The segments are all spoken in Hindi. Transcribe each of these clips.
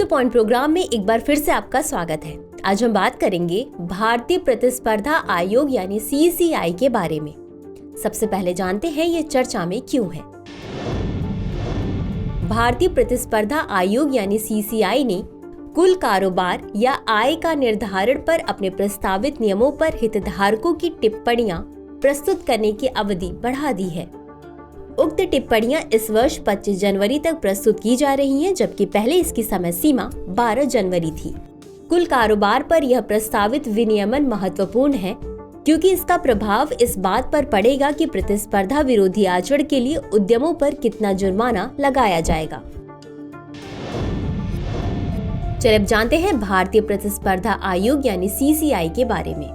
द पॉइंट प्रोग्राम में एक बार फिर से आपका स्वागत है। आज हम बात करेंगे भारतीय प्रतिस्पर्धा आयोग यानी CCI के बारे में। सबसे पहले जानते हैं ये चर्चा में क्यों है। भारतीय प्रतिस्पर्धा आयोग यानी CCI ने कुल कारोबार या आय का निर्धारण पर अपने प्रस्तावित नियमों पर हितधारकों की टिप्पणियां प्रस्तुत करने की अवधि बढ़ा दी है। उक्त टिप्पणियां इस वर्ष 25 जनवरी तक प्रस्तुत की जा रही हैं, जबकि पहले इसकी समय सीमा 12 जनवरी थी। कुल कारोबार पर यह प्रस्तावित विनियमन महत्वपूर्ण है क्योंकि इसका प्रभाव इस बात पर पड़ेगा कि प्रतिस्पर्धा विरोधी आचरण के लिए उद्यमों पर कितना जुर्माना लगाया जाएगा। चलिए अब जानते हैं भारतीय प्रतिस्पर्धा आयोग यानी CCI के बारे में।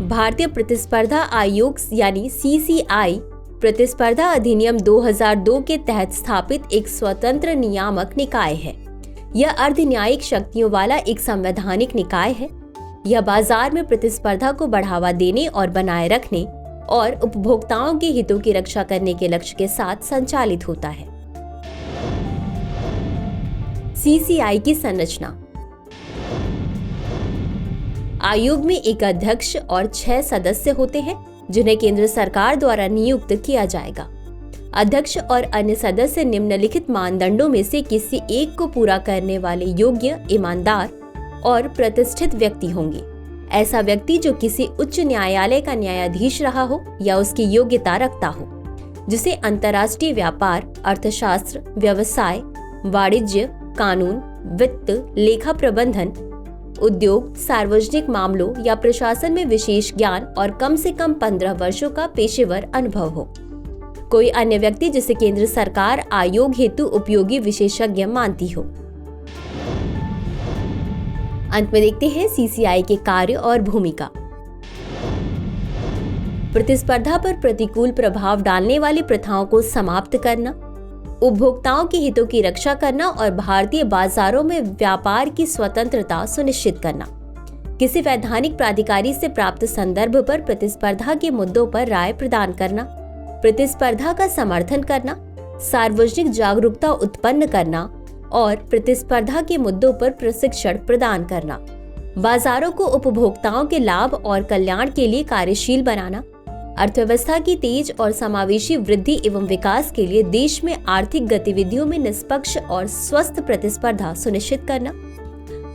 भारतीय प्रतिस्पर्धा आयोग यानी CCI प्रतिस्पर्धा अधिनियम 2002 के तहत स्थापित एक स्वतंत्र नियामक निकाय है। यह अर्धन्यायिक शक्तियों वाला एक संवैधानिक निकाय है। यह बाजार में प्रतिस्पर्धा को बढ़ावा देने और बनाए रखने और उपभोक्ताओं के हितों की रक्षा करने के लक्ष्य के साथ संचालित होता है। CCI की संरचना। आयोग में एक अध्यक्ष और 6 सदस्य होते हैं जिन्हें केंद्र सरकार द्वारा नियुक्त किया जाएगा। अध्यक्ष और अन्य सदस्य निम्नलिखित मानदंडों में से किसी एक को पूरा करने वाले योग्य, ईमानदार और प्रतिष्ठित व्यक्ति होंगे। ऐसा व्यक्ति जो किसी उच्च न्यायालय का न्यायाधीश रहा हो या उसकी योग्यता रखता हो, जिसे अंतर्राष्ट्रीय व्यापार, अर्थशास्त्र, व्यवसाय, वाणिज्य, कानून, वित्त, लेखा प्रबंधन, उद्योग, सार्वजनिक मामलों या प्रशासन में विशेष ज्ञान और कम से कम 15 वर्षों का पेशेवर अनुभव हो। कोई अन्य व्यक्ति जिसे केंद्र सरकार आयोग हेतु उपयोगी विशेषज्ञ मानती हो। अंत में देखते हैं CCI के कार्य और भूमिका। प्रतिस्पर्धा पर प्रतिकूल प्रभाव डालने वाली प्रथाओं को समाप्त करना, उपभोक्ताओं के हितों की रक्षा करना और भारतीय बाजारों में व्यापार की स्वतंत्रता सुनिश्चित करना। किसी वैधानिक प्राधिकारी से प्राप्त संदर्भ पर प्रतिस्पर्धा के मुद्दों पर राय प्रदान करना, प्रतिस्पर्धा का समर्थन करना, सार्वजनिक जागरूकता उत्पन्न करना और प्रतिस्पर्धा के मुद्दों पर प्रशिक्षण प्रदान करना। बाजारों को उपभोक्ताओं के लाभ और कल्याण के लिए कार्यशील बनाना, अर्थव्यवस्था की तेज और समावेशी वृद्धि एवं विकास के लिए देश में आर्थिक गतिविधियों में निष्पक्ष और स्वस्थ प्रतिस्पर्धा सुनिश्चित करना,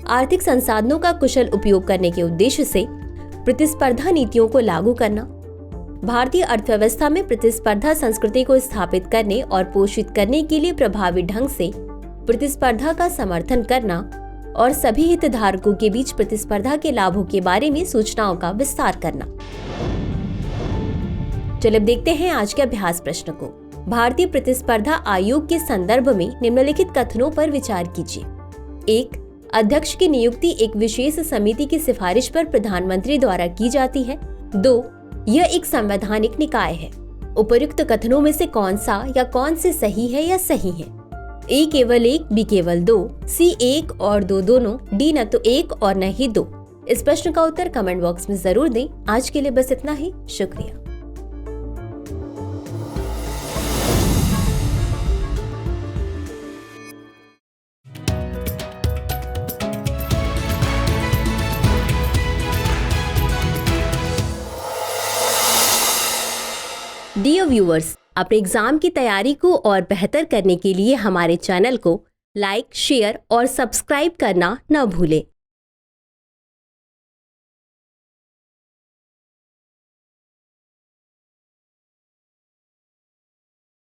आर्थिक संसाधनों का कुशल उपयोग करने के उद्देश्य से प्रतिस्पर्धा नीतियों को लागू करना, भारतीय अर्थव्यवस्था में प्रतिस्पर्धा संस्कृति को स्थापित करने और पोषित करने के लिए प्रभावी ढंग से प्रतिस्पर्धा का समर्थन करना और सभी हितधारकों के बीच प्रतिस्पर्धा के लाभों के बारे में सूचनाओं का विस्तार करना। चलिए अब देखते हैं आज के अभ्यास प्रश्न को। भारतीय प्रतिस्पर्धा आयोग के संदर्भ में निम्नलिखित कथनों पर विचार कीजिए। 1. अध्यक्ष की नियुक्ति एक विशेष समिति की सिफारिश पर प्रधानमंत्री द्वारा की जाती है। 2. यह एक संवैधानिक निकाय है। उपर्युक्त कथनों में से कौन सा या कौन से सही है या सही है? A केवल 1, B केवल 2, C 1 और 2 दोनों, D न तो 1 और न ही 2। इस प्रश्न का उत्तर कमेंट बॉक्स में जरूर दें। आज के लिए बस इतना ही। शुक्रिया। डियर व्यूअर्स, अपने एग्जाम की तैयारी को और बेहतर करने के लिए हमारे चैनल को लाइक, शेयर और सब्सक्राइब करना न भूलें।